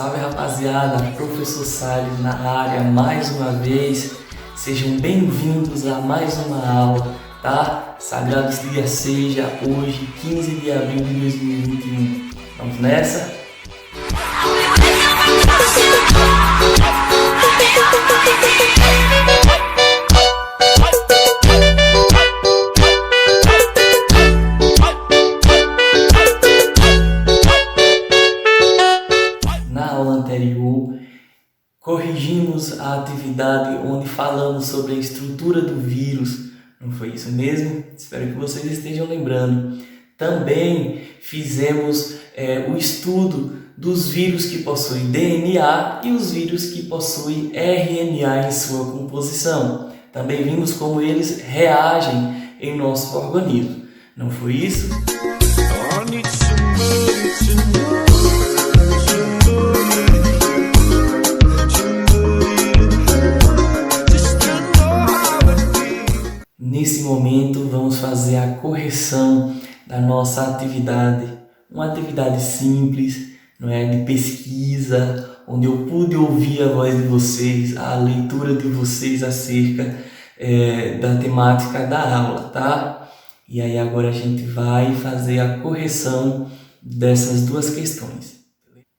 Salve rapaziada, professor Salles na área mais uma vez. Sejam bem-vindos a mais uma aula, tá? Sagrados Dia seja hoje, 15 de abril de 2021. Vamos nessa? Na aula anterior, corrigimos a atividade onde falamos sobre a estrutura do vírus. Não foi isso mesmo? Espero que vocês estejam lembrando. Também fizemos o estudo dos vírus que possuem DNA e os vírus que possuem RNA em sua composição. Também vimos como eles reagem em nosso organismo. Não foi isso? Nesse momento, vamos fazer a correção da nossa atividade. Uma atividade simples, não é, de pesquisa, onde eu pude ouvir a voz de vocês, a leitura de vocês acerca da temática da aula, tá? E aí agora a gente vai fazer a correção dessas duas questões.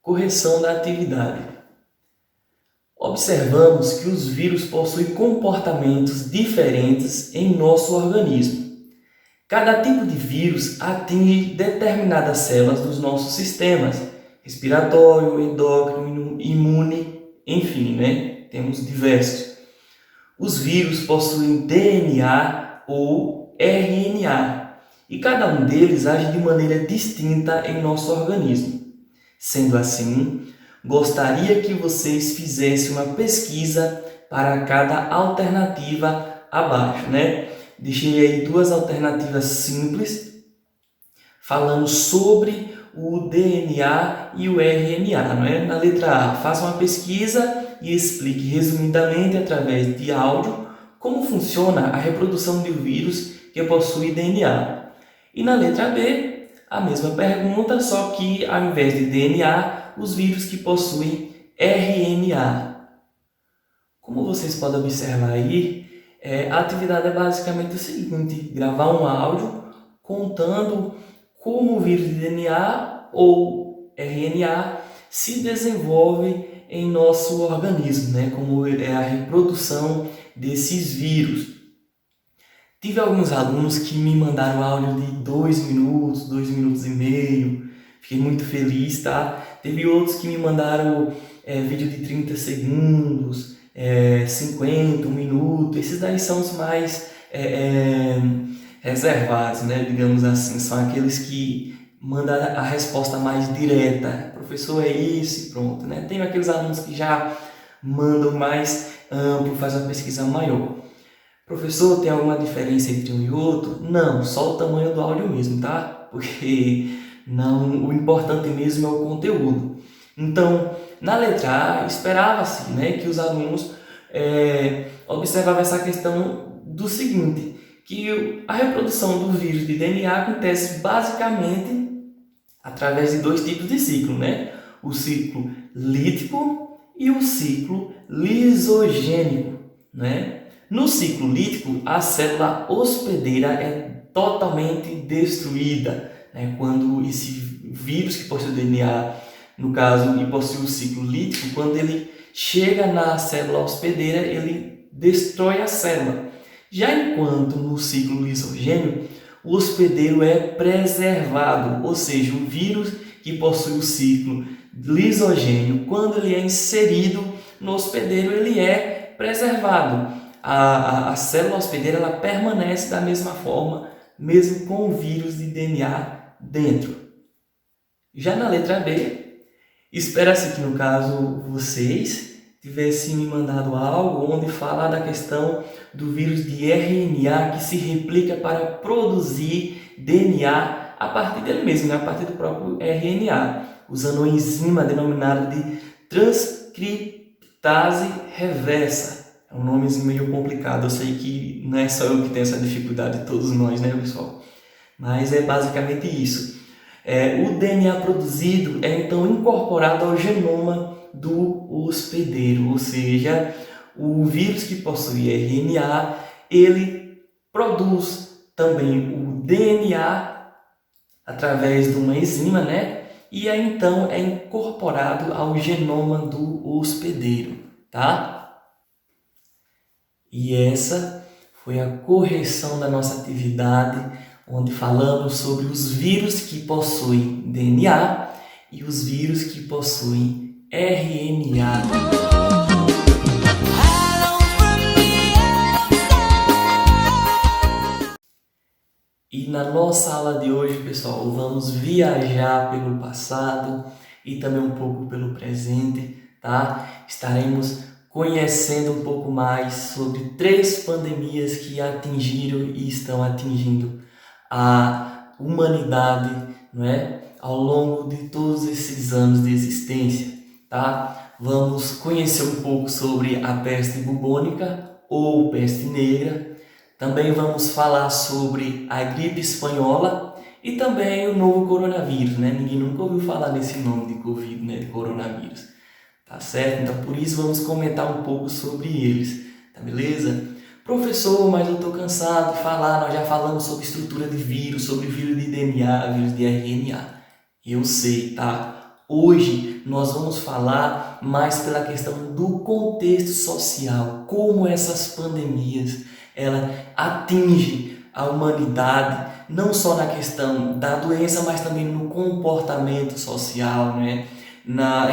Correção da atividade. Observamos que os vírus possuem comportamentos diferentes em nosso organismo. Cada tipo de vírus atinge determinadas células dos nossos sistemas, respiratório, endócrino, imune, enfim, né? Temos diversos. Os vírus possuem DNA ou RNA, e cada um deles age de maneira distinta em nosso organismo. Sendo assim, gostaria que vocês fizessem uma pesquisa para cada alternativa abaixo, né? Deixei aí duas alternativas simples, falando sobre o DNA e o RNA, não é? Na letra A, faça uma pesquisa e explique resumidamente através de áudio como funciona a reprodução de um vírus que possui DNA. E na letra B, a mesma pergunta, só que ao invés de DNA, os vírus que possuem RNA. Como vocês podem observar aí, a atividade é basicamente o seguinte: gravar um áudio contando como o vírus de DNA ou RNA se desenvolve em nosso organismo, né? Como é a reprodução desses vírus. Tive alguns alunos que me mandaram áudio de 2 minutos, 2 minutos e meio. Fiquei muito feliz, tá? Teve outros que me mandaram vídeo de 30 segundos, 50, 1 minuto. Esses daí são os mais reservados, né? Digamos assim. São aqueles que mandam a resposta mais direta. Professor, é isso e pronto, né? Tem aqueles alunos que já mandam mais amplo, faz uma pesquisa maior. Professor, tem alguma diferença entre um e outro? Não, só o tamanho do áudio mesmo, tá? Porque não, o importante mesmo é o conteúdo. Então, na letra A, esperava-se, né, que os alunos observavam essa questão do seguinte, que a reprodução do vírus de DNA acontece basicamente através de 2 tipos de ciclo, né? O ciclo lítico e o ciclo lisogênico, né? No ciclo lítico, a célula hospedeira é totalmente destruída, né? Quando esse vírus que possui o DNA, no caso, e possui o ciclo lítico, quando ele chega na célula hospedeira, ele destrói a célula. Já enquanto no ciclo lisogênio, o hospedeiro é preservado, ou seja, o vírus que possui o ciclo lisogênio, quando ele é inserido no hospedeiro, ele é preservado. A célula hospedeira ela permanece da mesma forma, mesmo com o vírus de DNA dentro. Já na letra B, espera-se que no caso vocês tivessem me mandado algo onde fala da questão do vírus de RNA que se replica para produzir DNA a partir dele mesmo, né? A partir do próprio RNA, usando uma enzima denominada de transcriptase reversa. É um nome meio complicado, eu sei que não é só eu que tenho essa dificuldade, todos nós, né, pessoal? Mas é basicamente isso. O DNA produzido é então incorporado ao genoma do hospedeiro, ou seja, o vírus que possui RNA, ele produz também o DNA através de uma enzima, né? E aí então é incorporado ao genoma do hospedeiro, tá? E essa foi a correção da nossa atividade, onde falamos sobre os vírus que possuem DNA e os vírus que possuem RNA. E na nossa aula de hoje, pessoal, vamos viajar pelo passado e também um pouco pelo presente, tá? Estaremos conhecendo um pouco mais sobre 3 pandemias que atingiram e estão atingindo a humanidade, não é? Ao longo de todos esses anos de existência, tá? Vamos conhecer um pouco sobre a peste bubônica ou peste negra. Também vamos falar sobre a gripe espanhola e também o novo coronavírus, né? Ninguém nunca ouviu falar nesse nome de Covid, né? De coronavírus, tá certo? Então por isso vamos comentar um pouco sobre eles, tá beleza? Professor, mas eu estou cansado de falar, nós já falamos sobre estrutura de vírus, sobre vírus de DNA, vírus de RNA. Eu sei, tá? Hoje nós vamos falar mais pela questão do contexto social, como essas pandemias ela atinge a humanidade, não só na questão da doença, mas também no comportamento social, né?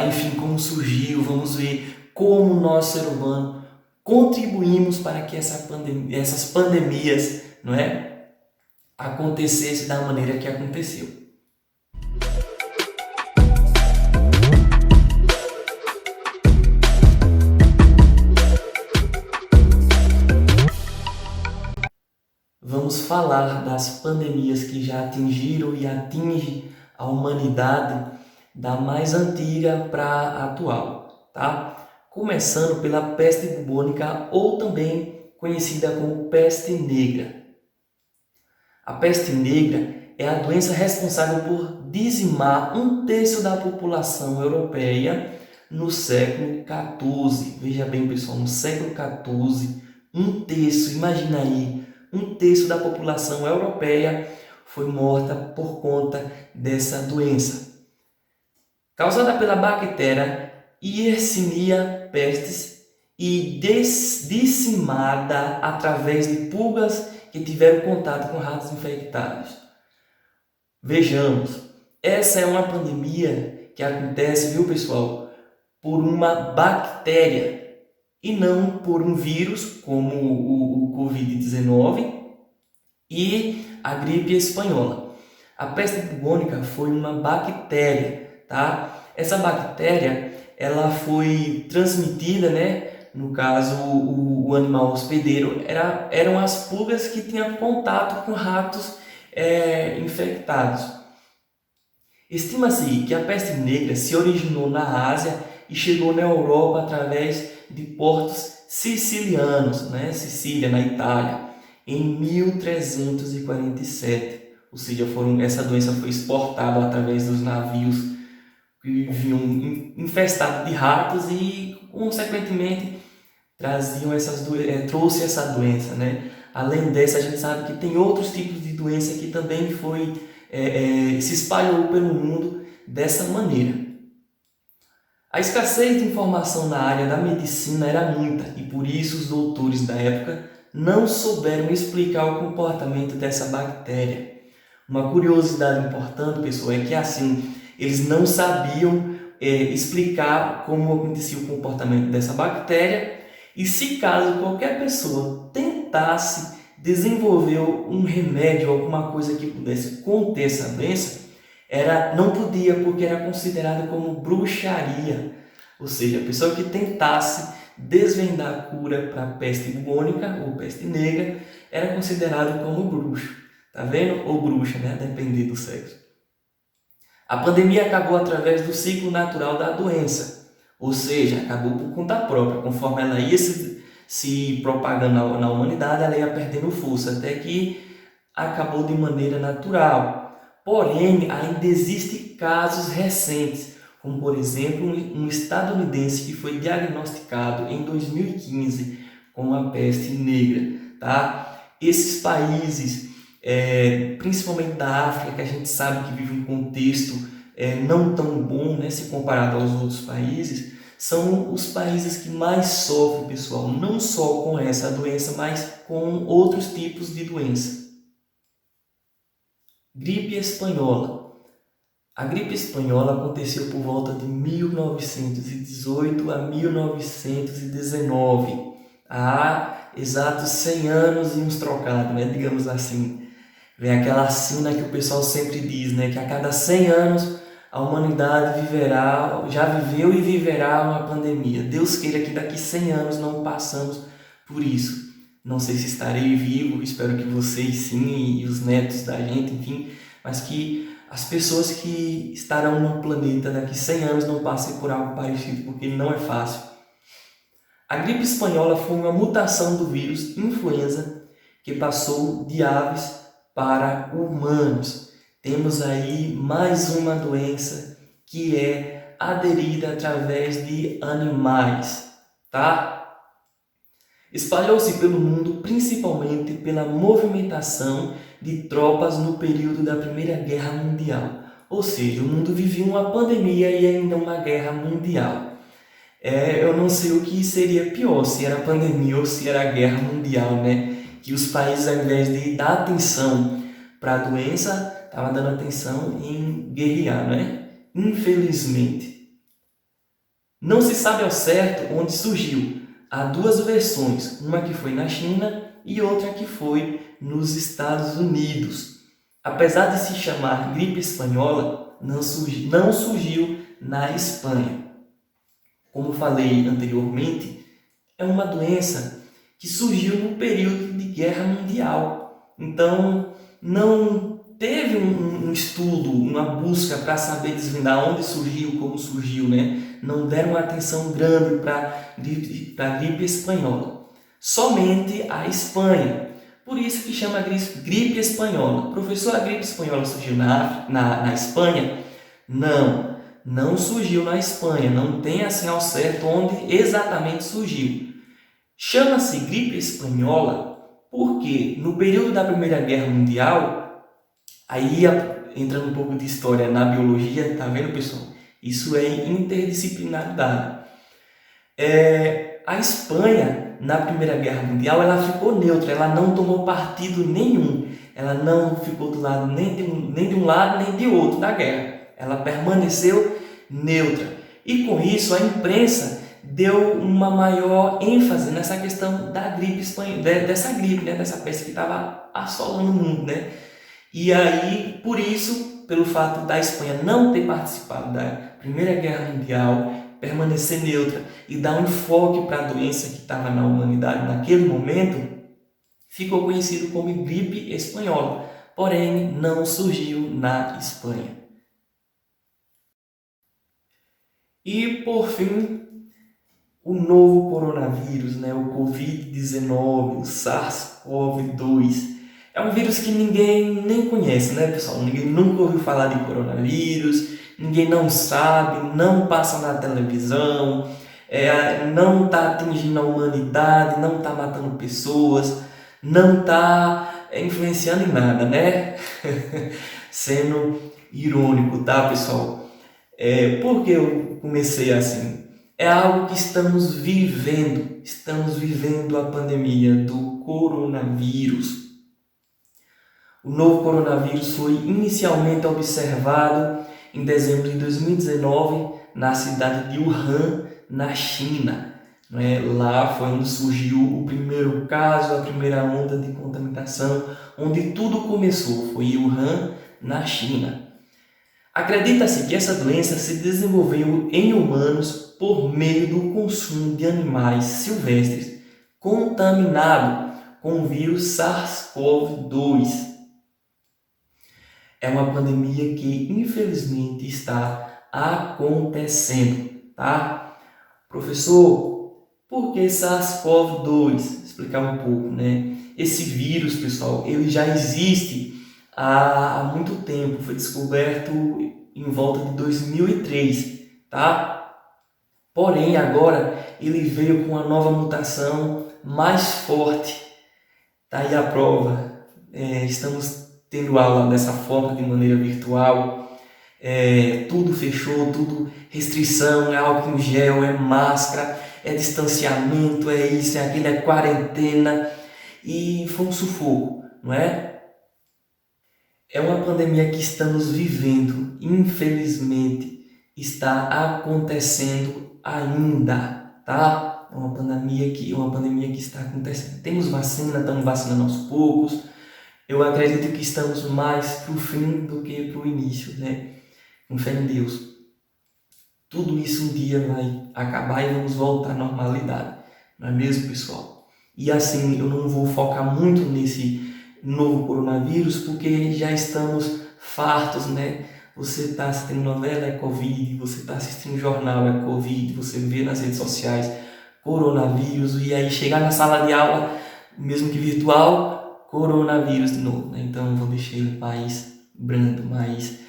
Enfim, como surgiu, vamos ver como nós, ser humano, contribuímos para que essas pandemias, não é, acontecessem da maneira que aconteceu. Vamos falar das pandemias que já atingiram e atingem a humanidade da mais antiga para a atual, tá? Começando pela peste bubônica ou também conhecida como peste negra. A peste negra é a doença responsável por dizimar 1/3 da população europeia no século XIV. Veja bem, pessoal, no século XIV, 1/3, imagina aí, 1/3 da população europeia foi morta por conta dessa doença. Causada pela bactéria Yersinia pestis e dizimada através de pulgas que tiveram contato com ratos infectados. Vejamos, essa é uma pandemia que acontece, viu pessoal, por uma bactéria e não por um vírus como o Covid-19 e a gripe espanhola. A peste bubônica foi uma bactéria, tá? Essa bactéria, ela foi transmitida, né? No caso, o animal hospedeiro eram as pulgas que tinham contato com ratos infectados. Estima-se que a peste negra se originou na Ásia e chegou na Europa através de portos sicilianos, né? Sicília, na Itália, em 1347. Ou seja, essa doença foi exportada através dos navios que vinham infestados de ratos e, consequentemente, trouxe essa doença, né? Além dessa, a gente sabe que tem outros tipos de doença que também se espalhou pelo mundo dessa maneira. A escassez de informação na área da medicina era muita e por isso os doutores da época não souberam explicar o comportamento dessa bactéria. Uma curiosidade importante, pessoal, é que assim, eles não sabiam explicar como acontecia o comportamento dessa bactéria e se caso qualquer pessoa tentasse desenvolver um remédio, alguma coisa que pudesse conter essa doença, não podia porque era considerado como bruxaria. Ou seja, a pessoa que tentasse desvendar a cura para a peste bubônica ou peste negra era considerado como bruxo. Tá vendo? Ou bruxa, né? Depende do sexo. A pandemia acabou através do ciclo natural da doença. Ou seja, acabou por conta própria. Conforme ela ia se propagando na humanidade, ela ia perdendo força, até que acabou de maneira natural. Porém, ainda existem casos recentes, como por exemplo um estadunidense que foi diagnosticado em 2015 com a peste negra, tá? Esses países, principalmente da África, que a gente sabe que vive um contexto não tão bom, né, se comparado aos outros países, são os países que mais sofrem, pessoal, não só com essa doença, mas com outros tipos de doença. Gripe espanhola. A gripe espanhola aconteceu por volta de 1918 a 1919, há exatos 100 anos e uns trocados, né? Digamos assim. Vem aquela sina que o pessoal sempre diz, né? Que a cada 100 anos a humanidade viverá, já viveu e viverá uma pandemia. Deus queira que daqui 100 anos não passamos por isso. Não sei se estarei vivo, espero que vocês sim, e os netos da gente, enfim, mas que as pessoas que estarão no planeta daqui 100 anos não passem por algo parecido, porque não é fácil. A gripe espanhola foi uma mutação do vírus influenza que passou de aves para humanos. Temos aí mais uma doença que é aderida através de animais, tá? Espalhou-se pelo mundo principalmente pela movimentação de tropas no período da Primeira Guerra Mundial. Ou seja, o mundo vivia uma pandemia e ainda uma guerra mundial. Eu não sei o que seria pior, se era a pandemia ou se era a guerra mundial, né? Que os países, ao invés de dar atenção para a doença, estavam dando atenção em guerrear, né? Infelizmente. Não se sabe ao certo onde surgiu. Há duas versões, uma que foi na China e outra que foi nos Estados Unidos. Apesar de se chamar gripe espanhola, não surgiu na Espanha. Como falei anteriormente, é uma doença que surgiu no período de Guerra Mundial. Então, não teve um estudo, uma busca para saber desvendar onde surgiu, como surgiu, né? Não deram uma atenção grande para a gripe espanhola. Somente a Espanha. Por isso que chama gripe espanhola. Professor, a gripe espanhola surgiu na Espanha? Não surgiu na Espanha. Não tem assim ao certo onde exatamente surgiu. Chama-se gripe espanhola porque no período da Primeira Guerra Mundial, aí entrando um pouco de história na biologia, tá vendo, pessoal? Isso é interdisciplinaridade. A Espanha, na Primeira Guerra Mundial, ela ficou neutra, ela não tomou partido nenhum. Ela não ficou do lado nem de um lado nem de outro da guerra. Ela permaneceu neutra. E com isso a imprensa deu uma maior ênfase nessa questão da gripe espanhola, dessa gripe, né? Dessa peste que estava assolando o mundo, né? E aí, por isso, pelo fato da Espanha não ter participado da Primeira Guerra Mundial, permanecer neutra e dar um enfoque para a doença que estava na humanidade naquele momento, ficou conhecido como gripe espanhola, porém não surgiu na Espanha. E por fim, o novo coronavírus, né, o Covid-19, o SARS-CoV-2, é um vírus que ninguém nem conhece, né, pessoal? Ninguém nunca ouviu falar de coronavírus, ninguém não sabe, não passa na televisão, não está atingindo a humanidade, não está matando pessoas, não está influenciando em nada, né? Sendo irônico, tá, pessoal? Por que eu comecei assim? É algo que estamos vivendo a pandemia do coronavírus. O novo coronavírus foi inicialmente observado em dezembro de 2019 na cidade de Wuhan, na China. Lá foi onde surgiu o primeiro caso, a primeira onda de contaminação, onde tudo começou, foi em Wuhan, na China. Acredita-se que essa doença se desenvolveu em humanos por meio do consumo de animais silvestres contaminados com o vírus SARS-CoV-2. É uma pandemia que infelizmente está acontecendo, tá? Professor, por que SARS-CoV-2? Explicar um pouco, né? Esse vírus, pessoal, ele já existe há muito tempo, foi descoberto em volta de 2003, tá? Porém, agora ele veio com uma nova mutação mais forte. Tá aí a prova. Estamos tendo aula dessa forma, de maneira virtual. Tudo fechou, tudo restrição, é álcool em gel, é máscara, é distanciamento, é isso, é aquilo, é quarentena. E foi um sufoco, não é? É uma pandemia que estamos vivendo, infelizmente, está acontecendo ainda, tá? É uma pandemia que está acontecendo. Temos vacina, estamos vacinando aos poucos. Eu acredito que estamos mais para o fim do que para o início, né? Com fé em Deus. Tudo isso um dia vai acabar e vamos voltar à normalidade, não é mesmo, pessoal? E assim, eu não vou focar muito nesse novo coronavírus, porque já estamos fartos, né? Você está assistindo novela, é Covid, você está assistindo jornal, é Covid, você vê nas redes sociais, coronavírus, e aí chegar na sala de aula, mesmo que virtual, coronavírus de novo, né? Então eu vou deixar ele mais brando, mais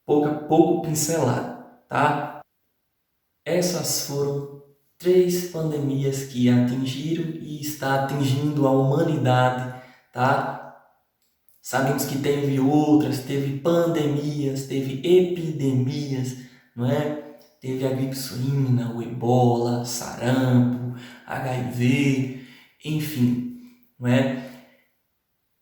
pouco pincelado, tá? Essas foram 3 pandemias que atingiram e está atingindo a humanidade, tá? Sabemos que teve outras, teve pandemias, teve epidemias, não é? Teve a gripe suína, o ebola, sarampo, HIV, enfim, não é?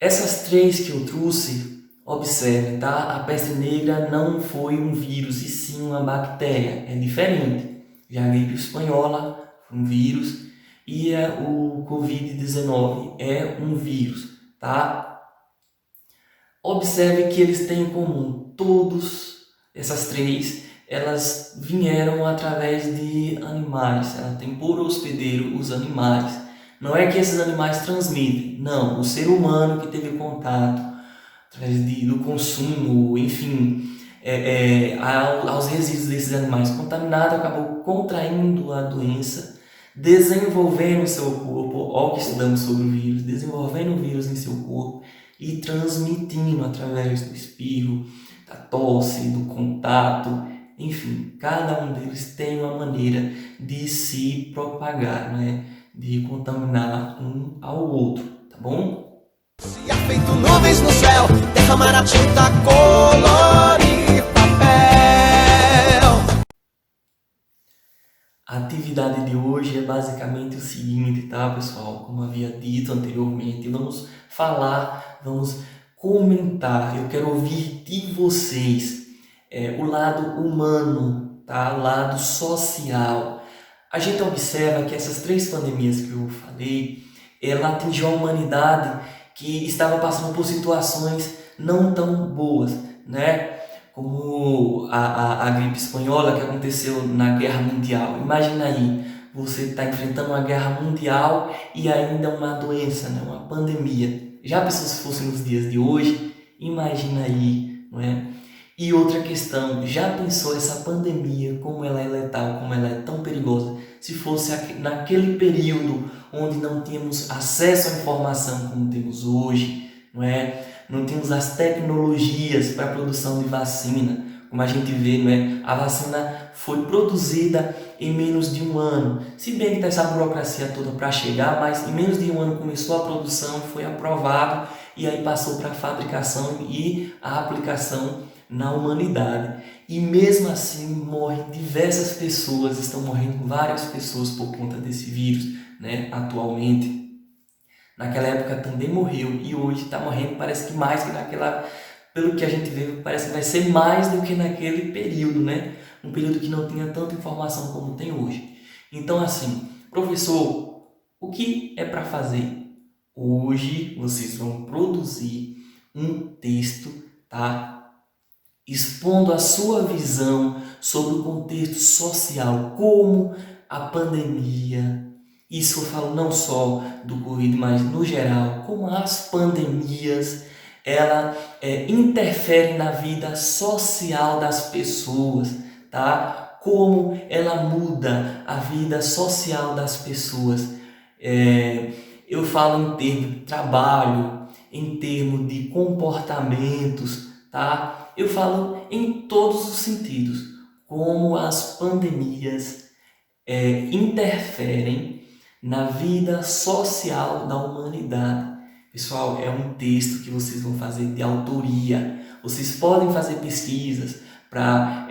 Essas 3 que eu trouxe, observe, tá? A peste negra não foi um vírus, e sim uma bactéria, é diferente. Já a gripe espanhola foi um vírus e o Covid-19 é um vírus, tá? Observe que eles têm em comum, essas 3, elas vieram através de animais, ela tem por hospedeiro os animais. Não é que esses animais transmitem, não, o ser humano que teve contato através do consumo, enfim, aos resíduos desses animais contaminados, acabou contraindo a doença, desenvolvendo em seu corpo, ó que estudamos sobre o vírus, desenvolvendo o vírus em seu corpo e transmitindo através do espirro, da tosse, do contato, enfim, cada um deles tem uma maneira de se propagar, né? De contaminar um ao outro, tá bom? Se há feito nuvens no céu, derramar a tinta, colorir papel. A atividade de hoje é basicamente o seguinte, tá, pessoal? Como havia dito anteriormente, vamos comentar. Eu quero ouvir de vocês o lado humano, tá? O lado social. A gente observa que essas 3 pandemias que eu falei, ela atingiu a humanidade que estava passando por situações não tão boas, né? Como a gripe espanhola que aconteceu na Guerra Mundial. Imagina aí, você está enfrentando uma guerra mundial e ainda uma doença, né? Uma pandemia. Já pensou se fosse nos dias de hoje? Imagina aí, não é? E outra questão, já pensou essa pandemia, como ela é letal, como ela é tão perigosa, se fosse naquele período onde não tínhamos acesso à informação como temos hoje, não é? Não tínhamos as tecnologias para a produção de vacina, como a gente vê, não é? A vacina foi produzida em menos de um ano, se bem que tem essa burocracia toda para chegar, mas em menos de um ano começou a produção, foi aprovado e aí passou para a fabricação e a aplicação na humanidade. E mesmo assim morrem diversas pessoas, estão morrendo várias pessoas por conta desse vírus, né, atualmente. Naquela época também morreu e hoje está morrendo, parece que mais que naquela, pelo que a gente vê, parece que vai ser mais do que naquele período, né? Um período que não tinha tanta informação como tem hoje. Então assim, professor, o que é para fazer? Hoje vocês vão produzir um texto, tá? Expondo a sua visão sobre o contexto social, como a pandemia, isso eu falo não só do Covid, mas no geral, como as pandemias, ela interfere na vida social das pessoas, tá? Como ela muda a vida social das pessoas. Eu falo em termos de trabalho, em termos de comportamentos, tá? Eu falo em todos os sentidos, como as pandemias interferem na vida social da humanidade. Pessoal, é um texto que vocês vão fazer de autoria. Vocês podem fazer pesquisas para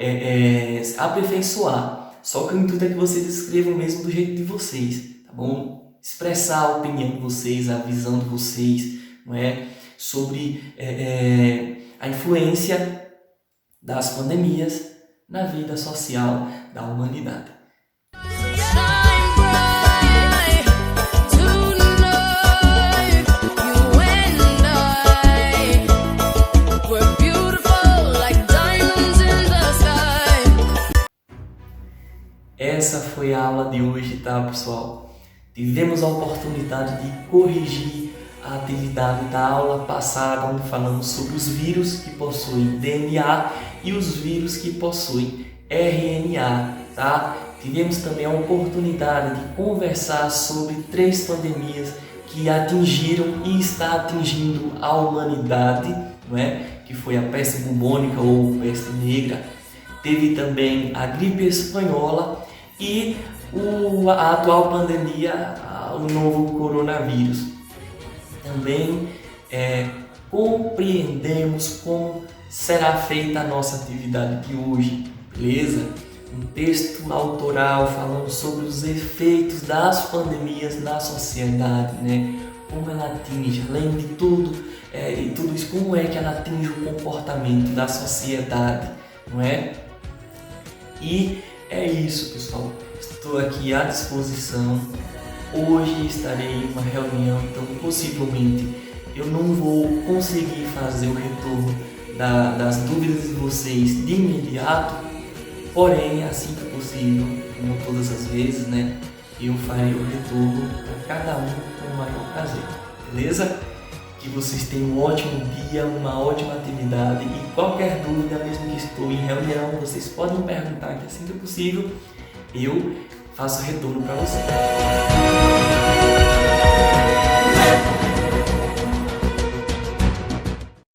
aperfeiçoar. Só que o intuito é que vocês escrevam mesmo do jeito de vocês, tá bom? Expressar a opinião de vocês, a visão de vocês, não é? Sobre a influência das pandemias na vida social da humanidade. Essa foi a aula de hoje, tá, pessoal? Tivemos a oportunidade de corrigir a atividade da aula passada, onde falamos sobre os vírus que possuem DNA e os vírus que possuem RNA, tá? Tivemos também a oportunidade de conversar sobre 3 pandemias que atingiram e está atingindo a humanidade, não é? Que foi a peste bubônica ou peste negra. Teve também a gripe espanhola e a atual pandemia, o novo coronavírus. Também compreendemos como será feita a nossa atividade de hoje, beleza? Um texto autoral falando sobre os efeitos das pandemias na sociedade, né? Como ela atinge, além de tudo, e tudo isso, como é que ela atinge o comportamento da sociedade, não é? E é isso, pessoal. Estou aqui à disposição. Hoje estarei em uma reunião, então possivelmente eu não vou conseguir fazer o retorno das dúvidas de vocês de imediato, porém, assim que possível, como todas as vezes, né, eu farei o retorno para cada um com o maior prazer, beleza? Que vocês tenham um ótimo dia, uma ótima atividade e qualquer dúvida, mesmo que estou em reunião, vocês podem perguntar que assim que possível eu faço retorno para vocês.